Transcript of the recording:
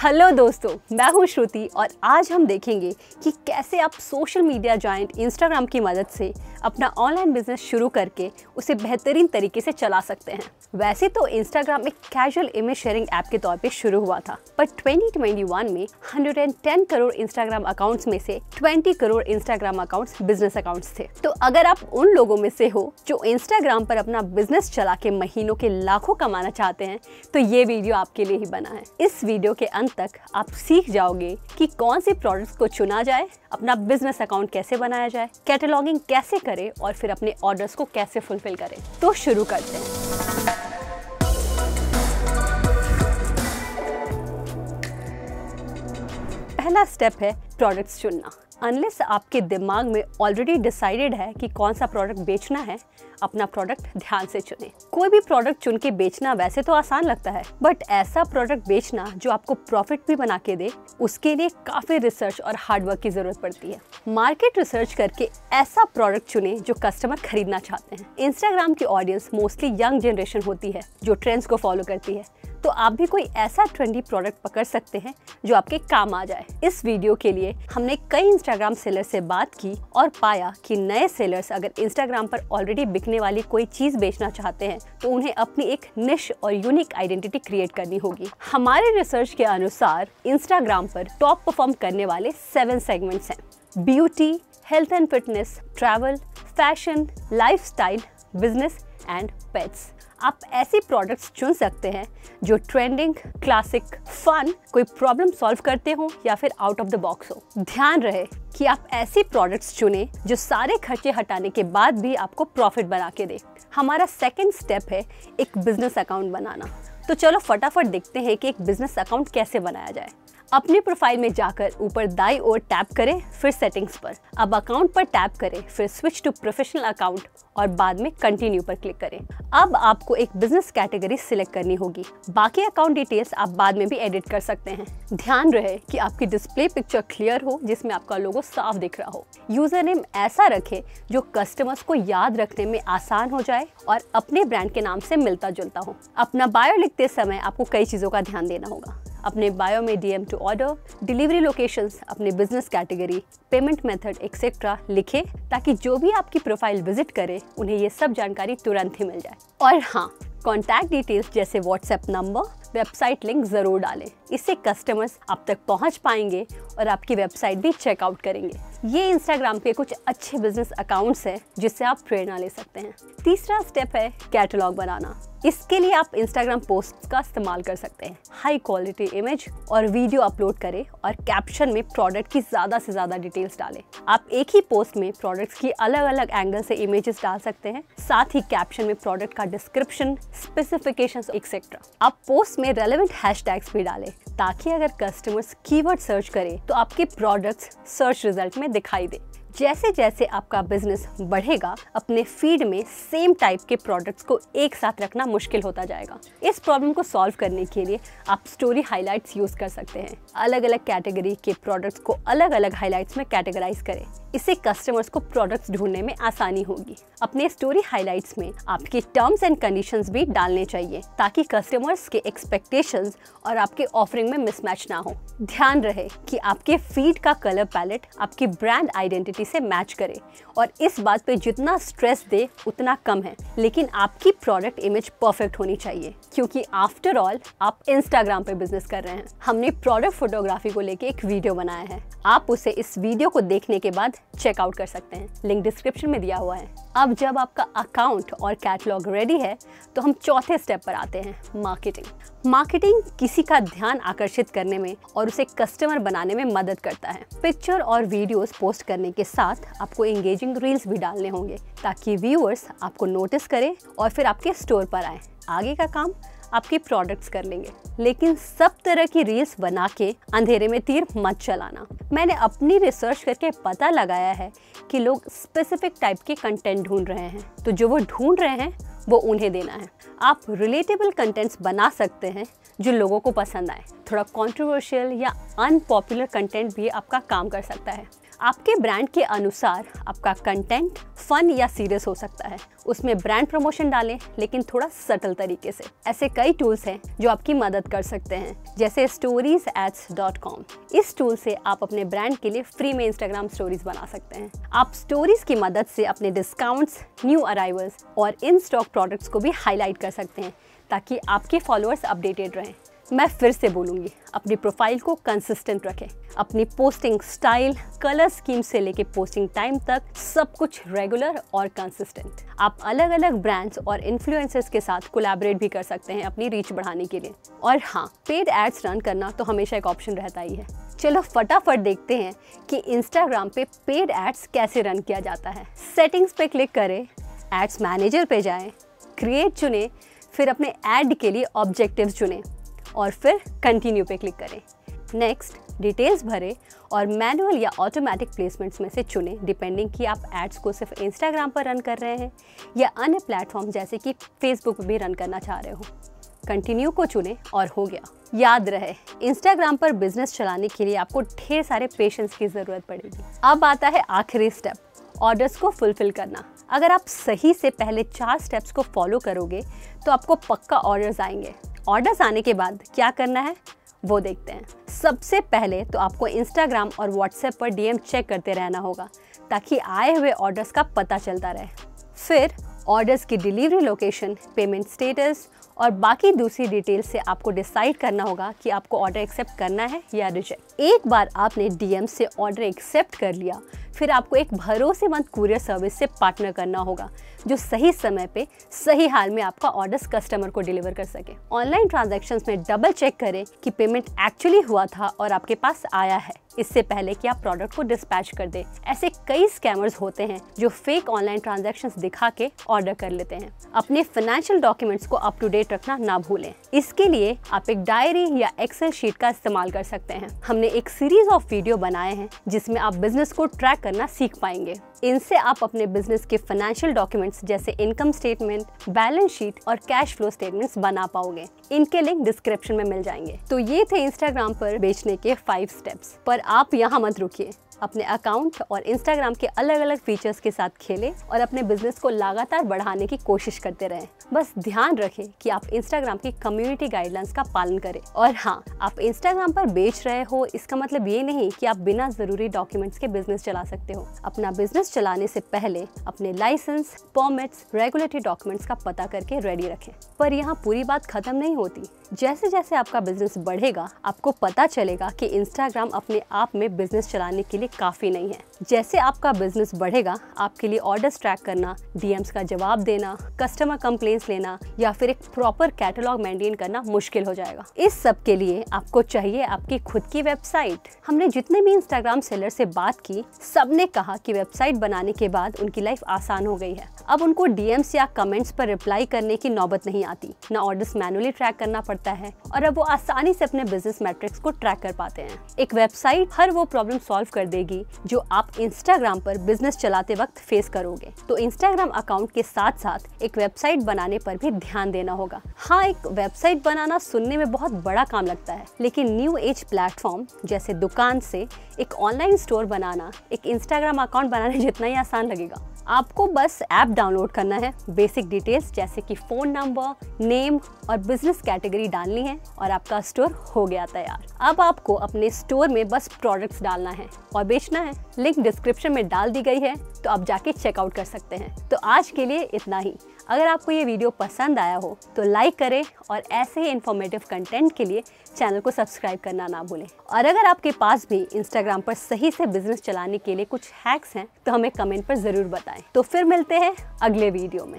Hello दोस्तों, मैं हूं श्रुति और आज हम देखेंगे कि कैसे आप सोशल मीडिया जायंट इंस्टाग्राम की मदद से अपना ऑनलाइन बिजनेस शुरू करके उसे बेहतरीन तरीके से चला सकते हैं। वैसे तो इंस्टाग्राम एक कैजुअल इमेज शेयरिंग ऐप के तौर पे शुरू हुआ था, पर 2021 में 110 करोड़ इंस्टाग्राम अकाउंट्स में से 20 crore Instagram accounts business accounts थे। तो अगर आप उन लोगों में से हो जो इंस्टाग्राम पर अपना बिजनेस चला के महीनों के लाखों कमाना चाहते हैं, तो ये वीडियो आपके लिए ही बना है। इस वीडियो के अंत तक आप सीख जाओगे कि कौन सी प्रोडक्ट्स को चुना जाए, अपना बिजनेस अकाउंट कैसे बनाया जाए, कैटलॉगिंग कैसे करें और फिर अपने ऑर्डर्स को कैसे फुलफिल करें। तो शुरू करते हैं। पहला स्टेप है प्रोडक्ट्स चुनना। अनलेस आपके दिमाग में ऑलरेडी डिसाइडेड है कि कौन सा प्रोडक्ट बेचना है, अपना प्रोडक्ट ध्यान से चुनें। कोई भी प्रोडक्ट चुन के बेचना वैसे तो आसान लगता है, बट ऐसा प्रोडक्ट बेचना जो आपको प्रॉफिट भी बना के दे, उसके लिए काफी रिसर्च और हार्डवर्क की जरूरत पड़ती है। मार्केट रिसर्च करके ऐसा प्रोडक्ट चुनें जो कस्टमर खरीदना चाहते हैं। इंस्टाग्राम की ऑडियंस मोस्टली यंग जनरेशन होती है जो ट्रेंड्स को फॉलो करती है, तो आप भी कोई ऐसा ट्रेंडी प्रोडक्ट पकड़ सकते हैं जो आपके काम आ जाए। इस वीडियो के लिए हमने कई इंस्टाग्राम सेलर से बात की और पाया कि नए सेलर्स अगर इंस्टाग्राम पर ऑलरेडी बिकने वाली कोई चीज बेचना चाहते हैं तो उन्हें अपनी एक निश और यूनिक आइडेंटिटी क्रिएट करनी होगी। हमारे रिसर्च के अनुसार इंस्टाग्राम पर टॉप परफॉर्म करने वाले 7 सेगमेंट्स हैं: beauty, health and fitness, travel, fashion, lifestyle, business and pets. आप ऐसी प्रोडक्ट्स चुन सकते हैं जो ट्रेंडिंग, क्लासिक, फन, कोई प्रॉब्लम सॉल्व करते हो या फिर आउट ऑफ द बॉक्स हो। ध्यान रहे कि आप ऐसी प्रोडक्ट्स चुनें जो सारे खर्चे हटाने के बाद भी आपको प्रॉफिट बना के दे। हमारा सेकंड स्टेप है एक बिजनेस अकाउंट बनाना। तो चलो फटाफट देखते हैं कि एक बिजनेस अकाउंट कैसे बनाया जाए। अपने प्रोफाइल में जाकर ऊपर दाईं ओर टैप करें, फिर सेटिंग्स पर। अब अकाउंट पर टैप करें, फिर स्विच टू प्रोफेशनल अकाउंट और बाद में कंटिन्यू पर क्लिक करें। अब आपको एक बिजनेस कैटेगरी सिलेक्ट करनी होगी। बाकी अकाउंट डिटेल्स आप बाद में भी एडिट कर सकते हैं। ध्यान रहे कि आपकी डिस्प्ले पिक्चर क्लियर हो जिसमें आपका लोगो साफ दिख रहा हो। यूजर नेम ऐसा रखें जो कस्टमर्स को याद रखने में आसान हो जाए और अपने ब्रांड के नाम से मिलता जुलता हो। अपना बायो लिखते समय आपको कई चीजों का ध्यान देना होगा। अपने बायो में DM to order, delivery locations, अपने business category, payment method etcetera लिखें ताकि जो भी आपकी प्रोफाइल विजिट करे उन्हें ये सब जानकारी तुरंत ही मिल जाए। और हाँ, कॉन्टैक्ट डिटेल्स जैसे व्हाट्सएप नंबर, वेबसाइट लिंक जरूर डालें। इससे कस्टमर्स आप तक पहुंच पाएंगे और आपकी वेबसाइट भी चेकआउट करेंगे। ये इंस्टाग्राम के कुछ अच्छे बिजनेस अकाउंट्स हैं जिससे आप प्रेरणा ले सकते हैं। तीसरा स्टेप है कैटलॉग बनाना। इसके लिए आप इंस्टाग्राम पोस्ट का इस्तेमाल कर सकते हैं। हाई क्वालिटी इमेज और वीडियो अपलोड करें और कैप्शन में प्रोडक्ट की ज़्यादा से ज़्यादा डिटेल्स डालें। आप एक ही पोस्ट में प्रोडक्ट्स की अलग अलग एंगल से इमेजेस डाल सकते हैं, साथ ही कैप्शन में प्रोडक्ट का डिस्क्रिप्शन, स्पेसिफिकेशंस एक्सेट्रा। आप पोस्ट में रेलेवेंट हैशटैग्स भी डालें ताकि अगर कस्टमर्स कीवर्ड सर्च करें तो आपके प्रोडक्ट्स सर्च रिजल्ट में दिखाई दे। जैसे जैसे आपका बिजनेस बढ़ेगा, अपने फीड में सेम टाइप के प्रोडक्ट्स को एक साथ रखना मुश्किल होता जाएगा। इस प्रॉब्लम को सॉल्व करने के लिए आप स्टोरी हाइलाइट्स यूज कर सकते हैं। अलग अलग कैटेगरी के प्रोडक्ट्स को अलग अलग हाइलाइट्स में कैटेगराइज करें। इससे कस्टमर्स को प्रोडक्ट्स ढूंढने में आसानी होगी। अपने स्टोरी हाइलाइट्स में आपके टर्म्स एंड कंडीशंस भी डालने चाहिए ताकि कस्टमर्स के एक्सपेक्टेशंस और आपके ऑफरिंग में मिसमैच ना हो। ध्यान रहे कि आपके फीड का कलर पैलेट आपकी ब्रांड आइडेंटिटी से मैच करे और इस बात पे जितना स्ट्रेस दे उतना कम है, लेकिन आपकी प्रोडक्ट इमेज परफेक्ट होनी चाहिए क्योंकि आफ्टर ऑल आप इंस्टाग्राम पे बिजनेस कर रहे हैं। हमने प्रोडक्ट फोटोग्राफी को लेके एक वीडियो बनाया है, आप उसे इस वीडियो को देखने के बाद चेकआउट कर सकते हैं। लिंक डिस्क्रिप्शन में दिया हुआ है। अब जब आपका अकाउंट और कैटलॉग रेडी है तो हम चौथे स्टेप पर आते हैं, मार्केटिंग। मार्केटिंग किसी का ध्यान आकर्षित करने में और उसे कस्टमर बनाने में मदद करता है। पिक्चर और वीडियोस पोस्ट करने के साथ आपको एंगेजिंग रील्स भी डालने होंगे ताकि व्यूअर्स आपको नोटिस करें और फिर आपके स्टोर पर आए। आगे का काम आपके प्रोडक्ट्स कर लेंगे, लेकिन सब तरह की रील्स बना के अंधेरे में तीर मत चलाना। मैंने अपनी रिसर्च करके पता लगाया है कि लोग स्पेसिफिक टाइप के कंटेंट ढूंढ रहे हैं, तो जो वो ढूंढ रहे हैं वो उन्हें देना है। आप रिलेटेबल कंटेंट्स बना सकते हैं जो लोगों को पसंद आए। थोड़ा कंट्रोवर्शियल या अनपॉपुलर कंटेंट भी आपका काम कर सकता है। आपके ब्रांड के अनुसार आपका कंटेंट फन या सीरियस हो सकता है। उसमें ब्रांड प्रमोशन डालें, लेकिन थोड़ा सटल तरीके से। ऐसे कई टूल्स हैं जो आपकी मदद कर सकते हैं, जैसे storiesads.com। इस टूल से आप अपने ब्रांड के लिए फ्री में इंस्टाग्राम स्टोरीज बना सकते हैं। आप स्टोरीज की मदद से अपने डिस्काउंट्स, न्यू अराइवल्स और इन स्टॉक प्रोडक्ट्स को भी हाईलाइट कर सकते हैं, ताकि आपके फॉलोअर्स अपडेटेड रहें। मैं फिर से बोलूँगी, अपनी प्रोफाइल को कंसिस्टेंट रखें। अपनी पोस्टिंग स्टाइल, कलर स्कीम से लेके पोस्टिंग टाइम तक सब कुछ रेगुलर और कंसिस्टेंट। आप अलग अलग ब्रांड्स और इन्फ्लुएंसर्स के साथ कोलैबोरेट भी कर सकते हैं अपनी रीच बढ़ाने के लिए। और हाँ, पेड एड्स रन करना तो हमेशा एक ऑप्शन रहता ही है। चलो फटाफट देखते हैं कि इंस्टाग्राम पे पेड एड्स कैसे रन किया जाता है। सेटिंग्स पे क्लिक करें, एड्स मैनेजर पे जाएं, क्रिएट चुनें, फिर अपने ऐड के लिए ऑब्जेक्टिव्स चुनें और फिर कंटिन्यू पे क्लिक करें। नेक्स्ट डिटेल्स भरें और मैनुअल या ऑटोमेटिक प्लेसमेंट्स में से चुनें, डिपेंडिंग कि आप एड्स को सिर्फ इंस्टाग्राम पर रन कर रहे हैं या अन्य प्लेटफॉर्म जैसे कि फेसबुक पर भी रन करना चाह रहे हो। कंटिन्यू को चुनें और हो गया। याद रहे, इंस्टाग्राम पर बिजनेस चलाने के लिए आपको ढेर सारे पेशेंस की ज़रूरत पड़ेगी। अब आता है आखिरी स्टेप, ऑर्डर्स को फुलफिल करना। अगर आप सही से पहले 4 स्टेप्स को फॉलो करोगे तो आपको पक्का ऑर्डर्स आएंगे। ऑर्डर्स आने के बाद क्या करना है वो देखते हैं। सबसे पहले तो आपको इंस्टाग्राम और व्हाट्सएप पर डीएम चेक करते रहना होगा, ताकि आए हुए ऑर्डर्स का पता चलता रहे। फिर ऑर्डर्स की डिलीवरी लोकेशन, पेमेंट स्टेटस और बाकी दूसरी डिटेल्स से आपको डिसाइड करना होगा कि आपको ऑर्डर एक्सेप्ट करना है या रिजेक्ट। एक बार आपने डीएम से ऑर्डर एक्सेप्ट कर लिया, फिर आपको एक भरोसेमंद कुरियर सर्विस से पार्टनर करना होगा, जो सही समय पे सही हाल में आपका ऑर्डर्स कस्टमर को डिलीवर कर सके। ऑनलाइन ट्रांजैक्शंस में डबल चेक करें कि पेमेंट एक्चुअली हुआ था और आपके पास आया है, इससे पहले कि आप प्रोडक्ट को डिस्पैच कर दें। ऐसे कई स्कैमर्स होते हैं जो फेक ऑनलाइन ट्रांजैक्शंस दिखा के ऑर्डर कर लेते हैं। अपने फाइनेंशियल डॉक्यूमेंट्स को अप टू डेट रखना ना भूलें। इसके लिए आप एक डायरी या एक्सेल शीट का इस्तेमाल कर सकते हैं। हमने एक सीरीज ऑफ वीडियो बनाए हैं जिसमें आप बिजनेस को ट्रैक करना सीख पाएंगे। इनसे आप अपने बिजनेस के फाइनेंशियल डॉक्यूमेंट्स जैसे इनकम स्टेटमेंट, बैलेंस शीट और कैश फ्लो स्टेटमेंट्स बना पाओगे। इनके लिंक डिस्क्रिप्शन में मिल जाएंगे। तो ये थे इंस्टाग्राम पर बेचने के 5 स्टेप्स। पर आप यहाँ मत रुकिए, अपने अकाउंट और इंस्टाग्राम के अलग अलग फीचर्स के साथ खेलें और अपने बिजनेस को लगातार बढ़ाने की कोशिश करते रहें। बस ध्यान रखें कि आप इंस्टाग्राम की कम्युनिटी गाइडलाइंस का पालन करें। और हाँ, आप इंस्टाग्राम पर बेच रहे हो इसका मतलब ये नहीं कि आप बिना जरूरी डॉक्यूमेंट्स के बिजनेस चला सकते हो। अपना बिजनेस चलाने से पहले अपने लाइसेंस, परमिट्स, रेगुलेटरी डॉक्यूमेंट्स का पता करके रेडी रखें। पर यहाँ पूरी बात खत्म नहीं होती। जैसे जैसे आपका बिजनेस बढ़ेगा, आपको पता चलेगा कि इंस्टाग्राम अपने आप में बिजनेस चलाने के लिए काफ़ी नहीं है। जैसे आपका बिजनेस बढ़ेगा, आपके लिए ऑर्डर्स ट्रैक करना, डीएम्स का जवाब देना, कस्टमर कंप्लेंट्स लेना या फिर एक प्रॉपर कैटलॉग मेंटेन करना मुश्किल हो जाएगा। इस सब के लिए आपको चाहिए आपकी खुद की वेबसाइट। हमने जितने भी इंस्टाग्राम सेलर से बात की, सबने कहा कि वेबसाइट बनाने के बाद उनकी लाइफ आसान हो गई है। अब उनको डीएम्स या कमेंट्स पर रिप्लाई करने की नौबत नहीं आती, ना ऑर्डर्स मैनुअली ट्रैक करना पड़ता है और अब वो आसानी से अपने बिजनेस मैट्रिक्स को ट्रैक कर पाते हैं। एक वेबसाइट हर वो प्रॉब्लम सॉल्व कर देगी जो आप इंस्टाग्राम पर बिजनेस चलाते वक्त फेस करोगे। तो इंस्टाग्राम अकाउंट के साथ साथ एक वेबसाइट बनाने पर भी ध्यान देना होगा। हाँ, एक वेबसाइट बनाना सुनने में बहुत बड़ा काम लगता है, लेकिन न्यू एज प्लेटफॉर्म जैसे दुकान से एक ऑनलाइन स्टोर बनाना एक इंस्टाग्राम अकाउंट बनाने जितना ही आसान लगेगा। आपको बस ऐप डाउनलोड करना है, बेसिक डिटेल्स जैसे कि फ़ोन नंबर, नेम और बिजनेस कैटेगरी डालनी है और आपका स्टोर हो गया तैयार। अब आपको अपने स्टोर में बस प्रोडक्ट्स डालना है और बेचना है। लिंक डिस्क्रिप्शन में डाल दी गई है, तो आप जाके चेकआउट कर सकते हैं। तो आज के लिए इतना ही। अगर आपको ये वीडियो पसंद आया हो तो लाइक करें और ऐसे ही इन्फॉर्मेटिव कंटेंट के लिए चैनल को सब्सक्राइब करना ना भूलें। और अगर आपके पास भी इंस्टाग्राम पर सही से बिजनेस चलाने के लिए कुछ हैक्स हैं तो हमें कमेंट पर ज़रूर बताएं। तो फिर मिलते हैं अगले वीडियो में।